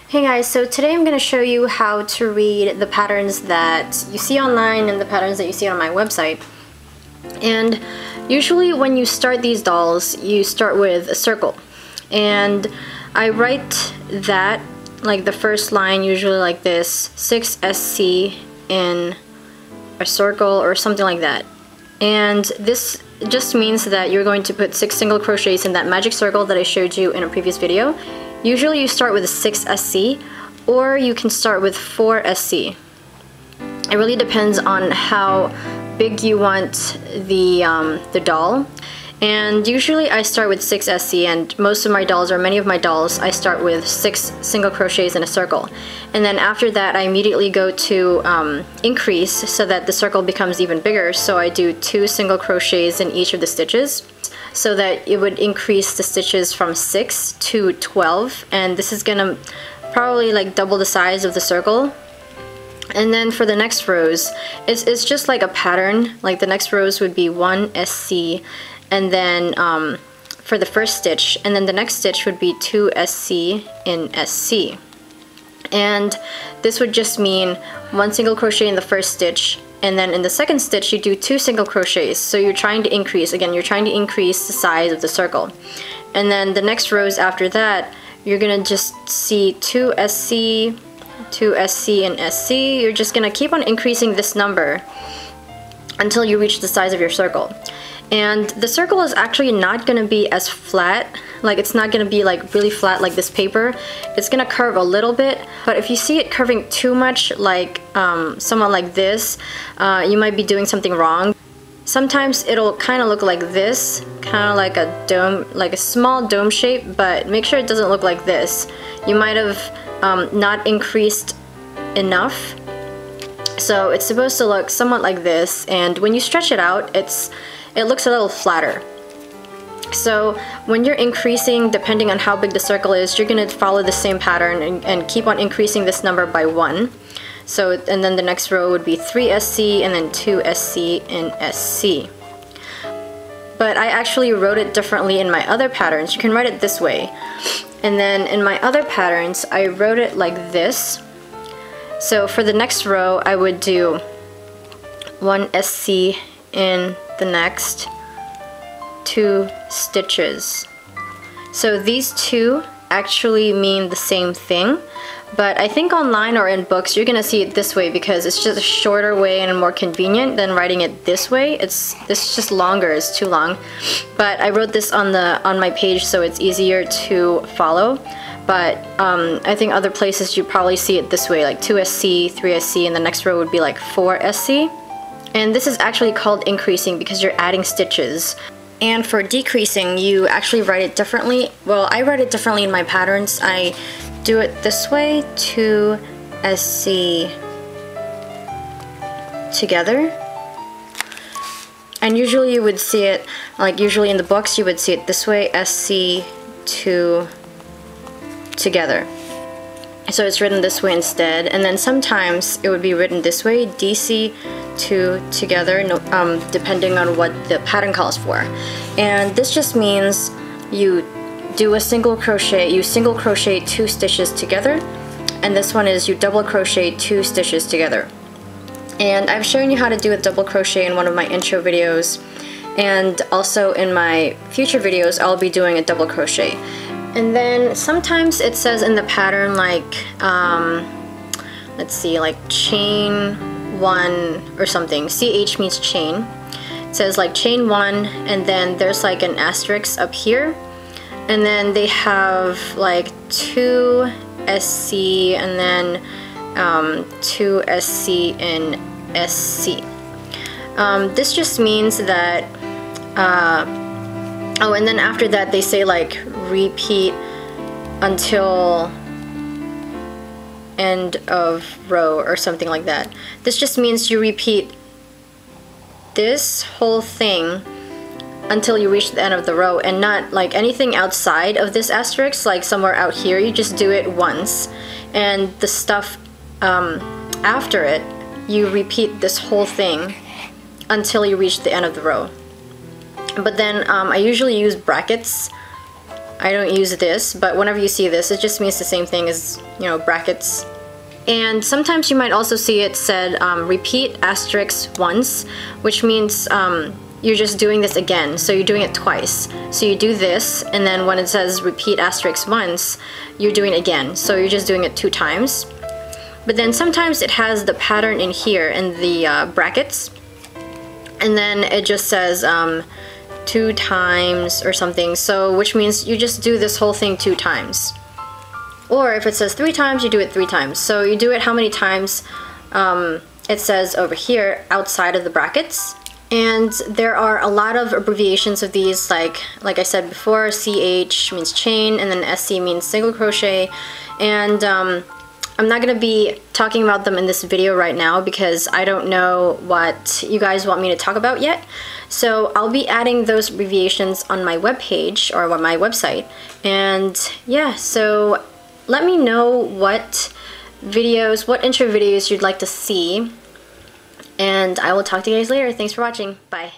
Hey guys, so today I'm going to show you how to read the patterns that you see online and the patterns that you see on my website. And usually when you start these dolls, you start with a circle. And I write that, like the first line, usually like this, 6SC in a circle or something like that. And this just means that you're going to put 6 single crochets in that magic circle that I showed you in a previous video. Usually you start with a 6SC, or you can start with 4SC. It really depends on how big you want the doll. And usually I start with 6SC, and most of my dolls, or many of my dolls, I start with 6 single crochets in a circle. And then after that I immediately go to increase so that the circle becomes even bigger. So I do 2 single crochets in each of the stitches, so that it would increase the stitches from 6 to 12, and this is gonna probably like double the size of the circle. And then for the next rows, it's just like a pattern. Like the next rows would be 1SC, and then for the first stitch, and then the next stitch would be 2SC in SC. And this would just mean 1 single crochet in the first stitch, and then in the second stitch you do 2 single crochets. So you're trying to increase, again, you're trying to increase the size of the circle. And then the next rows after that, you're gonna just see 2SC, 2SC, and SC. You're just gonna keep on increasing this number until you reach the size of your circle. And the circle is actually not gonna be as flat, like it's not gonna be like really flat like this paper. It's gonna curve a little bit, but if you see it curving too much, like somewhat like this, you might be doing something wrong. Sometimes it'll kind of look like this, kind of like a dome, like a small dome shape, but make sure it doesn't look like this. You might have not increased enough. So it's supposed to look somewhat like this, and when you stretch it out, it looks a little flatter. So when you're increasing, depending on how big the circle is, you're going to follow the same pattern and keep on increasing this number by 1. So, and then the next row would be 3SC and then 2SC and SC. But I actually wrote it differently in my other patterns. You can write it this way. And then in my other patterns, I wrote it like this. So for the next row, I would do 1SC in the next 2 stitches. So these two actually mean the same thing, but I think online or in books you're gonna see it this way because it's just a shorter way and more convenient than writing it this way. This is just longer, it's too long. But I wrote this on my page so it's easier to follow. But I think other places you probably see it this way, like 2SC, 3SC, and the next row would be like 4SC. And this is actually called increasing because you're adding stitches. And for decreasing, you actually write it differently. Well, I write it differently in my patterns. I do it this way, 2SC together. And usually you would see it, like usually in the books you would see it this way, SC 2 together. So it's written this way instead, and then sometimes it would be written this way, DC 2 together, depending on what the pattern calls for. And this just means you do a single crochet, you single crochet 2 stitches together, and this one is you double crochet 2 stitches together. And I've shown you how to do a double crochet in one of my intro videos, and also in my future videos I'll be doing a double crochet. And then sometimes it says in the pattern like, let's see, like chain 1 or something. CH means chain. It says like chain 1, and then there's like an asterisk up here. And then they have like 2SC and then 2SC and SC. This just means that, oh, and then after that they say like repeat until end of row or something like that. This just means you repeat this whole thing until you reach the end of the row, and not like anything outside of this asterisk, like somewhere out here. You just do it once, and the stuff after it, you repeat this whole thing until you reach the end of the row. But then I usually use brackets I don't use this, but whenever you see this, it just means the same thing as, you know, brackets. And sometimes you might also see it said repeat asterisk once, which means you're just doing this again, so you're doing it twice. So you do this, and then when it says repeat asterisk once, you're doing it again, so you're just doing it 2 times. But then sometimes it has the pattern in here in the brackets, and then it just says 2 times or something, so which means you just do this whole thing 2 times. Or if it says 3 times, you do it 3 times. So you do it how many times it says over here outside of the brackets. And there are a lot of abbreviations of these, like I said before, CH means chain, and then SC means single crochet. And I'm not going to be talking about them in this video right now because I don't know what you guys want me to talk about yet. So I'll be adding those abbreviations on my webpage or on my website. And yeah, so let me know what videos, what intro videos you'd like to see. And I will talk to you guys later. Thanks for watching. Bye.